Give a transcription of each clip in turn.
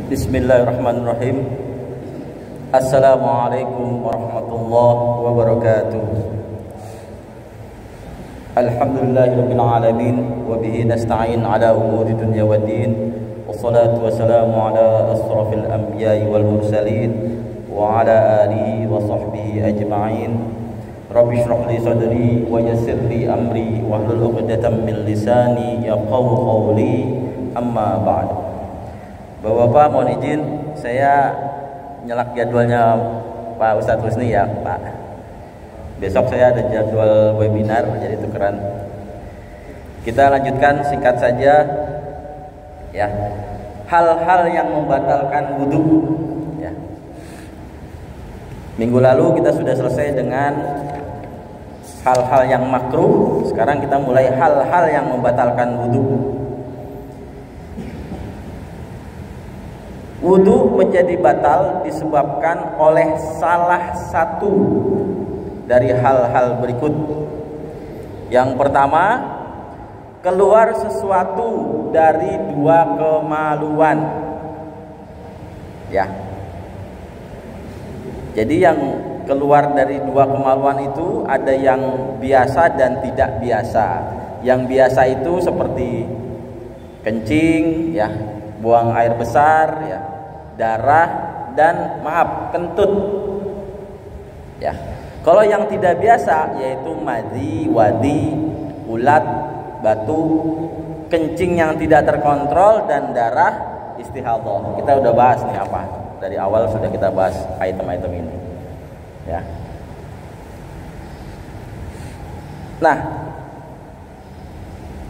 Bismillahirrahmanirrahim. Assalamualaikum warahmatullahi wabarakatuh. Alhamdulillahirabbil alamin wa bihi nasta'in ala umuri dunya waddin. Wassalatu wassalamu ala asrafil anbiya'i wal mursalin wa ala alihi wa sahbihi ajma'in. Rabbi shrah li sadri wa yassir li amri wahlul 'uqdatam min lisani yafqahu qawli. Amma ba'd. Bapak-bapak, mohon izin saya nyelak jadwalnya Pak Ustadz Husni ya Pak. Besok saya ada jadwal webinar, jadi tukeran. Kita lanjutkan singkat saja ya. Hal-hal yang membatalkan wudu ya. Minggu lalu kita sudah selesai dengan hal-hal yang makruh. Sekarang kita mulai hal-hal yang membatalkan wudu. Wudu menjadi batal disebabkan oleh salah satu dari hal-hal berikut. Yang pertama, keluar sesuatu dari dua kemaluan. Ya. Jadi yang keluar dari dua kemaluan itu ada yang biasa dan tidak biasa. Yang biasa itu seperti kencing, ya, buang air besar, ya, darah, dan kentut ya. Kalau yang tidak biasa yaitu madhi, wadi, ulat, batu, kencing yang tidak terkontrol, dan darah istihadhah. Kita udah bahas nih apa, dari awal sudah kita bahas item-item ini ya. Nah,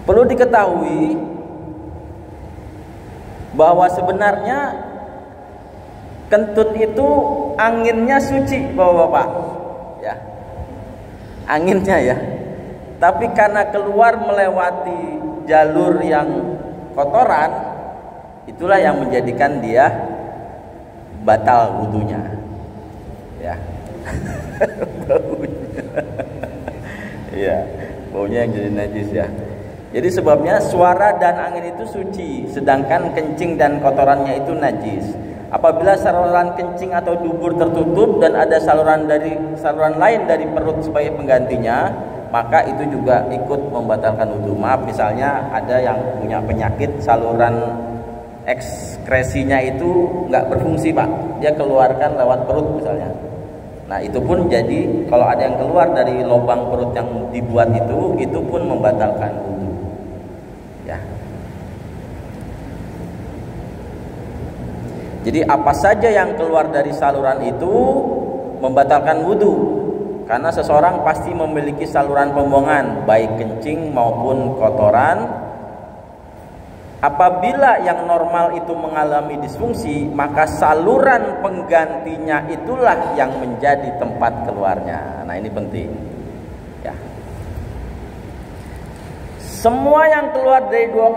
perlu diketahui bahwa sebenarnya kentut itu anginnya suci, Bapak-bapak ya, anginnya ya. Tapi karena keluar melewati jalur yang kotoran, itulah yang menjadikan dia batal wudunya ya. Iya, baunya yang jadi najis ya. Jadi sebabnya suara dan angin itu suci, sedangkan kencing dan kotorannya itu najis. Apabila saluran kencing atau dubur tertutup dan ada saluran lain dari perut sebagai penggantinya, maka itu juga ikut membatalkan wudu. Maaf, misalnya ada yang punya penyakit saluran ekskresinya itu nggak berfungsi, Pak. Dia keluarkan lewat perut misalnya. Nah, itu pun jadi kalau ada yang keluar dari lubang perut yang dibuat itu pun membatalkan wudu. Ya. Jadi apa saja yang keluar dari saluran itu membatalkan wudu, karena seseorang pasti memiliki saluran pembuangan baik kencing maupun kotoran. Apabila yang normal itu mengalami disfungsi, maka saluran penggantinya itulah yang menjadi tempat keluarnya. Nah, ini penting ya. Semua yang keluar dari dua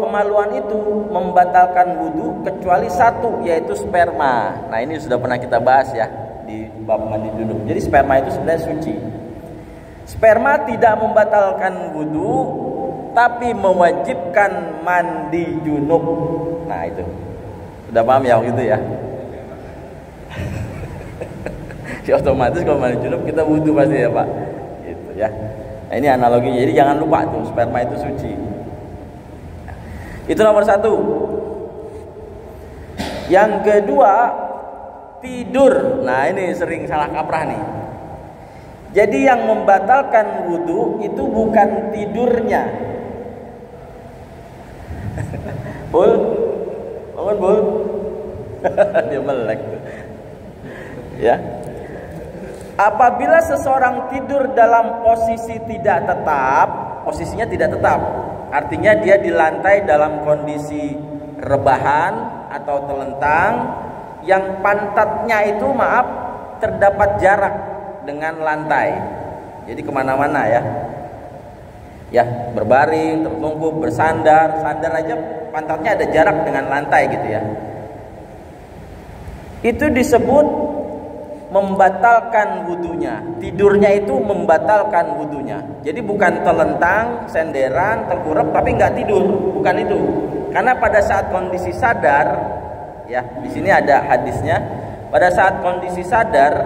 kemaluan itu membatalkan wudu kecuali satu, yaitu sperma. Nah, ini sudah pernah kita bahas ya di bab mandi junub. Jadi sperma itu sebenarnya suci. Sperma tidak membatalkan wudu, tapi mewajibkan mandi junub. Nah, itu sudah paham ya gitu ya. Ya otomatis kalau mandi junub kita wudu pasti ya Pak. Gitu ya. Nah, ini analogi, jadi jangan lupa tuh sperma itu suci. Itu nomor satu. Yang kedua, tidur. Nah, ini sering salah kaprah nih. Jadi yang membatalkan wudu itu bukan tidurnya. Bul, bangun Bul. Dia melek tuh. Ya. Apabila seseorang tidur dalam posisi tidak tetap, posisinya tidak tetap, artinya dia di lantai dalam kondisi rebahan atau telentang, yang pantatnya itu terdapat jarak dengan lantai, jadi kemana-mana ya. Ya, berbaring, tertungkup, bersandar, sandar aja pantatnya ada jarak dengan lantai gitu ya. Itu disebut membatalkan wudunya. Tidurnya itu membatalkan wudunya. Jadi bukan telentang, senderan, tengkurap tapi nggak tidur, bukan itu. Karena pada saat kondisi sadar, Ya, di sini ada hadisnya. Pada saat kondisi sadar,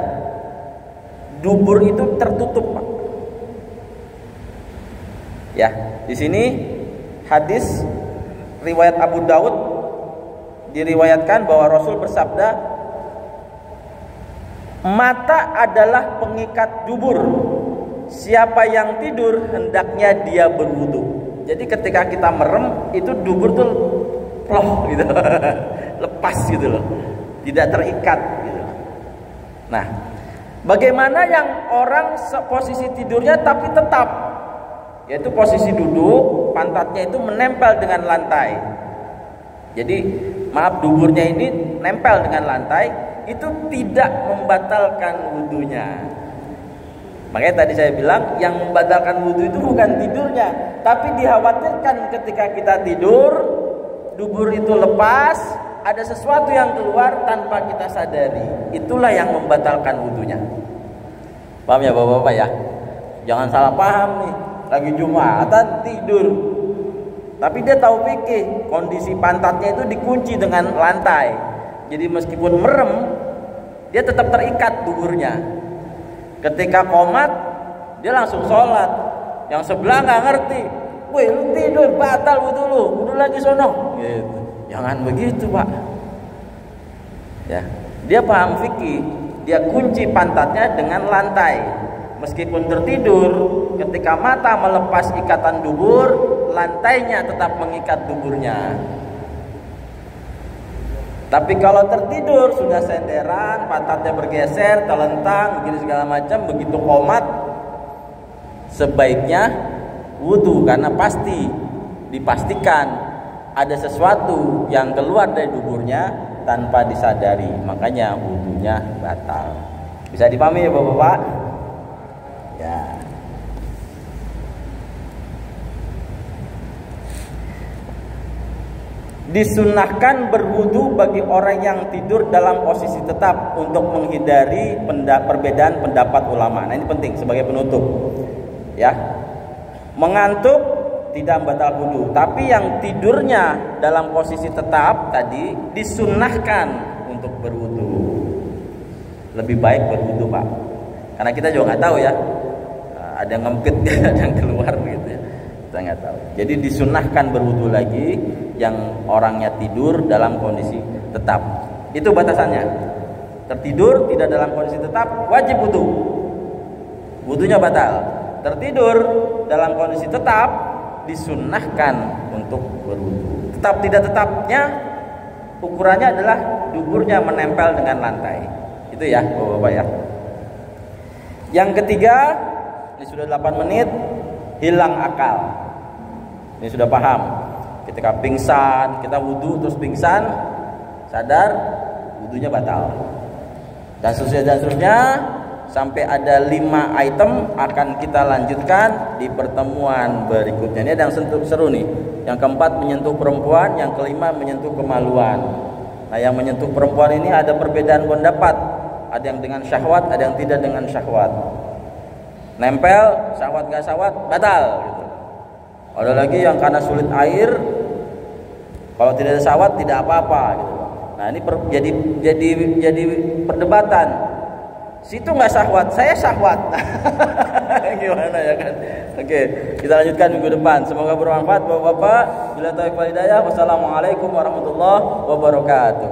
dubur itu tertutup, Pak. Ya, di sini hadis riwayat Abu Daud diriwayatkan bahwa Rasul bersabda, mata adalah pengikat dubur. Siapa yang tidur hendaknya dia berwudu. Jadi ketika kita merem itu dubur tuh loh gitu. Lepas gitu loh. Tidak terikat gitu. Nah, bagaimana yang orang posisi tidurnya tapi tetap, yaitu posisi duduk, pantatnya itu menempel dengan lantai. Jadi maaf, duburnya ini nempel dengan lantai, itu tidak membatalkan wudunya. Makanya tadi saya bilang yang membatalkan wudu itu bukan tidurnya, tapi dikhawatirkan ketika kita tidur, dubur itu lepas, ada sesuatu yang keluar tanpa kita sadari. Itulah yang membatalkan wudunya. Paham ya Bapak-bapak ya? Jangan salah paham nih. Lagi Jumatan tidur, tapi dia tahu fikih, kondisi pantatnya itu dikunci dengan lantai. Jadi meskipun merem, dia tetap terikat duburnya. Ketika qomat, dia langsung sholat. Yang sebelah nggak ngerti, woi lu tidur batal wudu lu, wudu lagi sono. Gitu. Jangan begitu Pak. Ya, dia paham fikih, dia kunci pantatnya dengan lantai. Meskipun tertidur, ketika mata melepas ikatan dubur, lantainya tetap mengikat duburnya. Tapi kalau tertidur sudah senderan, pantatnya bergeser, telentang, begini segala macam, begitu qomat, sebaiknya wudu karena dipastikan ada sesuatu yang keluar dari duburnya tanpa disadari, makanya wudunya batal. Bisa dipahami ya Bapak-bapak? Ya. Disunahkan berwudu bagi orang yang tidur dalam posisi tetap untuk menghindari perbedaan pendapat ulama. Nah, ini penting sebagai penutup. Ya. Mengantuk tidak membatal wudu, tapi yang tidurnya dalam posisi tetap tadi disunahkan untuk berwudu. Lebih baik berwudu, Pak. Karena kita juga nggak tahu ya. Ada yang ngempit, ada yang keluar gitu ya. Kita nggak tahu. Jadi disunahkan berwudu lagi yang orangnya tidur dalam kondisi tetap. Itu batasannya. Tertidur tidak dalam kondisi tetap wajib wudu. Wudunya batal. Tertidur dalam kondisi tetap disunahkan untuk berwudu. Tetap tidak tetapnya ukurannya adalah duburnya menempel dengan lantai. Itu ya, Bapak-bapak ya. Yang ketiga, ini sudah 8 menit, hilang akal. Ini sudah paham. Ketika pingsan, kita wudu terus pingsan, sadar, wudunya batal. Dan seterusnya sampai ada 5 item akan kita lanjutkan di pertemuan berikutnya. Ini ada yang seru nih. Yang keempat menyentuh perempuan, yang kelima menyentuh kemaluan. Nah, yang menyentuh perempuan ini ada perbedaan pendapat. Ada yang dengan syahwat, ada yang tidak dengan syahwat. Nempel, syahwat gak syahwat, batal gitu. Ada lagi yang karena sulit air, kalau tidak ada syahwat tidak apa-apa gitu. Nah, ini jadi perdebatan. Situ nggak syahwat, saya syahwat. Gimana ya kan? Oke, kita lanjutkan minggu depan. Semoga bermanfaat Bapak-bapak. Bila taufiq wal hidayah. Wassalamualaikum warahmatullahi wabarakatuh.